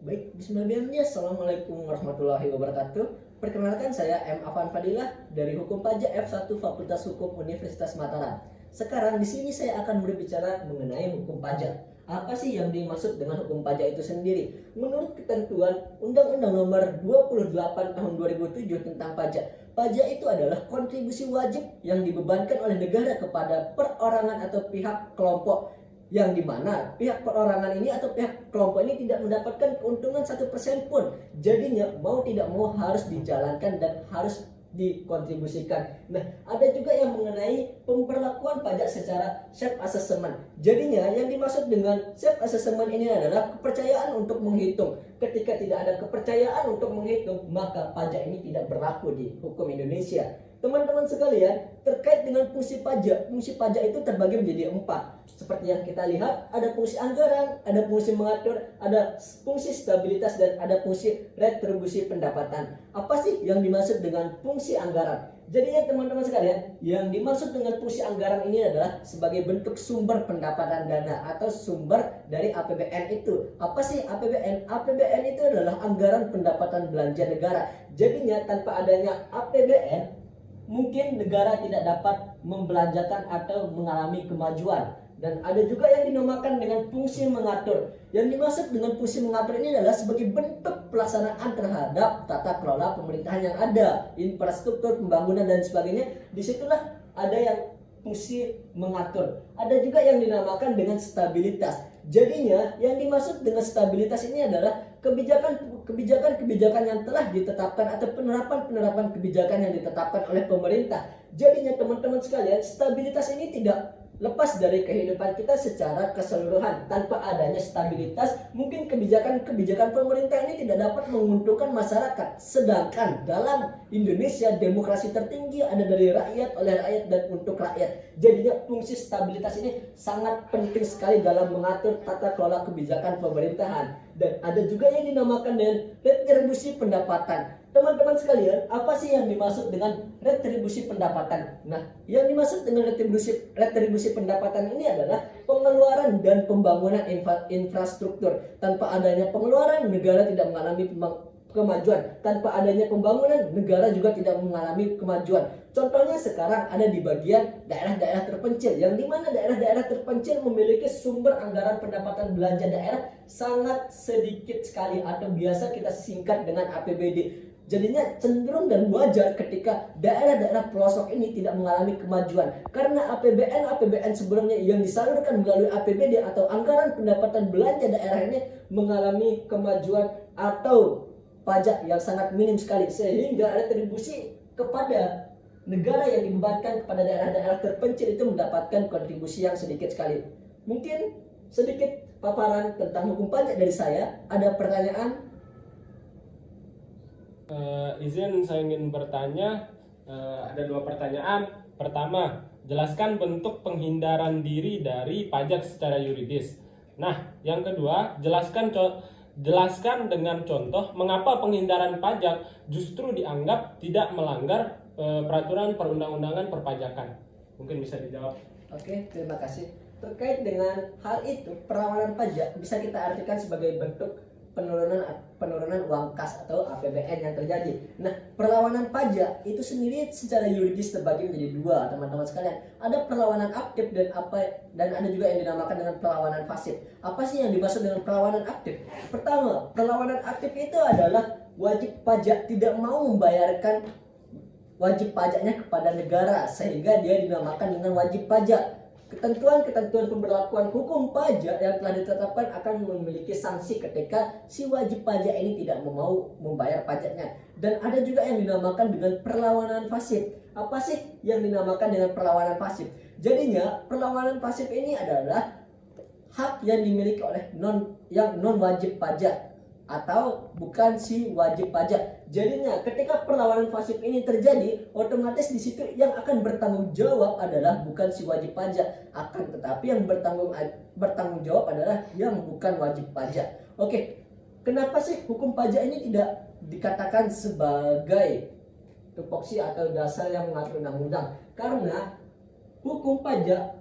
Baik, bismillahirrahmanirrahim. Assalamualaikum warahmatullahi wabarakatuh. Perkenalkan saya M. Afan Fadilah dari Hukum Pajak F1 Fakultas Hukum Universitas Mataram. Sekarang di sini saya akan berbicara mengenai hukum pajak. Apa sih yang dimaksud dengan hukum pajak itu sendiri? Menurut ketentuan Undang-Undang Nomor 28 Tahun 2007 tentang pajak, pajak itu adalah kontribusi wajib yang dibebankan oleh negara kepada perorangan atau pihak kelompok, yang dimana pihak perorangan ini atau pihak kelompok ini tidak mendapatkan keuntungan 1% pun. Jadinya mau tidak mau harus dijalankan dan harus dikontribusikan. Nah, ada juga yang mengenai pemberlakuan pajak secara self assessment. Jadinya yang dimaksud dengan self assessment ini adalah kepercayaan untuk menghitung. Ketika tidak ada kepercayaan untuk menghitung, maka pajak ini tidak berlaku di hukum Indonesia. Teman-teman sekalian, terkait dengan fungsi pajak itu terbagi menjadi 4. Seperti yang kita lihat, ada fungsi anggaran, ada fungsi mengatur, ada fungsi stabilitas, dan ada fungsi retribusi pendapatan. Apa sih yang dimaksud dengan fungsi anggaran? Jadinya teman-teman sekalian, yang dimaksud dengan fungsi anggaran ini adalah sebagai bentuk sumber pendapatan dana atau sumber dari APBN itu. Apa sih APBN? APBN itu adalah anggaran pendapatan belanja negara. Jadinya tanpa adanya APBN, mungkin negara tidak dapat membelanjakan atau mengalami kemajuan. Dan ada juga yang dinamakan dengan fungsi mengatur. Yang dimaksud dengan fungsi mengatur ini adalah sebagai bentuk pelaksanaan terhadap tata kelola pemerintahan yang ada, infrastruktur, pembangunan, dan sebagainya. Disitulah ada yang fungsi mengatur. Ada juga yang dinamakan dengan stabilitas. Jadinya yang dimaksud dengan stabilitas ini adalah kebijakan-kebijakan yang telah ditetapkan atau penerapan kebijakan yang ditetapkan oleh pemerintah. Jadinya teman-teman sekalian, stabilitas ini tidak lepas dari kehidupan kita secara keseluruhan. Tanpa adanya stabilitas, mungkin kebijakan-kebijakan pemerintah ini tidak dapat menguntungkan masyarakat. Sedangkan dalam Indonesia, demokrasi tertinggi ada dari rakyat, oleh rakyat, dan untuk rakyat. Jadinya fungsi stabilitas ini sangat penting sekali dalam mengatur tata kelola kebijakan pemerintahan. Dan ada juga yang dinamakan dengan retribusi pendapatan. Teman-teman sekalian, apa sih yang dimaksud dengan retribusi pendapatan? Nah, yang dimaksud dengan retribusi pendapatan ini adalah pengeluaran dan pembangunan infrastruktur. Tanpa adanya pengeluaran, negara tidak mengalami kemajuan. Tanpa adanya pembangunan, negara juga tidak mengalami kemajuan. Contohnya sekarang ada di bagian daerah-daerah terpencil, yang dimana daerah-daerah terpencil memiliki sumber anggaran pendapatan belanja daerah sangat sedikit sekali, atau biasa kita singkat dengan APBD. Jadinya cenderung dan wajar ketika daerah-daerah pelosok ini tidak mengalami kemajuan, karena APBN sebelumnya yang disalurkan melalui APBD atau anggaran pendapatan belanja daerah ini mengalami kemajuan atau pajak yang sangat minim sekali, sehingga retribusi kepada negara yang dibebankan kepada daerah-daerah terpencil itu mendapatkan kontribusi yang sedikit sekali. Mungkin sedikit paparan tentang hukum pajak dari saya. Ada pertanyaan? Izin saya ingin bertanya, ada 2 pertanyaan. Pertama, jelaskan bentuk penghindaran diri dari pajak secara yuridis. Nah, yang kedua, jelaskan dengan contoh mengapa penghindaran pajak justru dianggap tidak melanggar peraturan perundang-undangan perpajakan. Mungkin bisa dijawab. Oke, terima kasih. Terkait dengan hal itu, perlawanan pajak bisa kita artikan sebagai bentuk penurunan uang kas atau APBN yang terjadi. Nah, perlawanan pajak itu sendiri secara yuridis terbagi menjadi 2, teman-teman sekalian. Ada perlawanan aktif dan ada juga yang dinamakan dengan perlawanan pasif. Apa sih yang dimaksud dengan perlawanan aktif? Pertama, perlawanan aktif itu adalah wajib pajak tidak mau membayarkan wajib pajaknya kepada negara, sehingga dia dinamakan dengan wajib pajak. Ketentuan-ketentuan pemberlakuan hukum pajak yang telah ditetapkan akan memiliki sanksi ketika si wajib pajak ini tidak mau membayar pajaknya. Dan ada juga yang dinamakan dengan perlawanan pasif. Apa sih yang dinamakan dengan perlawanan pasif? Jadinya perlawanan pasif ini adalah hak yang dimiliki oleh non wajib pajak atau bukan si wajib pajak. Jadinya ketika perlawanan pasif ini terjadi, otomatis di situ yang akan bertanggung jawab adalah bukan si wajib pajak, akan tetapi yang bertanggung jawab adalah yang bukan wajib pajak. Oke, kenapa sih hukum pajak ini tidak dikatakan sebagai tupoksi atau dasar yang mengatur undang-undang? Karena hukum pajak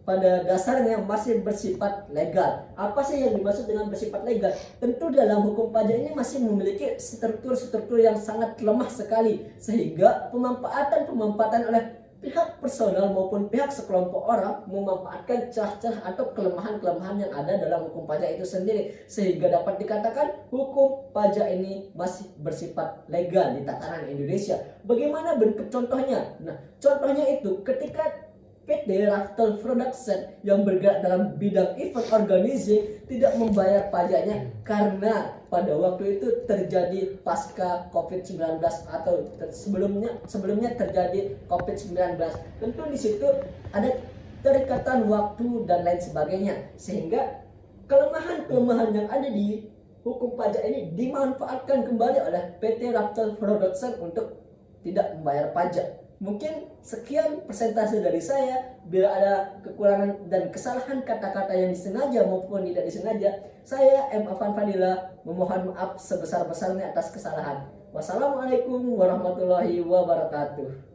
pada dasarnya masih bersifat legal. Apa sih yang dimaksud dengan bersifat legal? Tentu dalam hukum pajak ini masih memiliki struktur-struktur yang sangat lemah sekali, sehingga pemanfaatan oleh pihak personal maupun pihak sekelompok orang memanfaatkan celah-celah atau kelemahan-kelemahan yang ada dalam hukum pajak itu sendiri, sehingga dapat dikatakan hukum pajak ini masih bersifat legal di tataran Indonesia. Bagaimana bentuk contohnya? Nah, contohnya itu ketika PT Raftel Production yang bergerak dalam bidang event organizing tidak membayar pajaknya karena pada waktu itu terjadi pasca COVID-19 atau sebelumnya terjadi COVID-19. Tentu di situ ada terikatan waktu dan lain sebagainya, sehingga kelemahan-kelemahan yang ada di hukum pajak ini dimanfaatkan kembali oleh PT Raftel Production untuk tidak membayar pajak. Mungkin sekian persentase dari saya. Bila ada kekurangan dan kesalahan kata-kata yang disengaja maupun tidak disengaja, saya M. Afan Fadilah memohon maaf sebesar-besarnya atas kesalahan. Wassalamualaikum warahmatullahi wabarakatuh.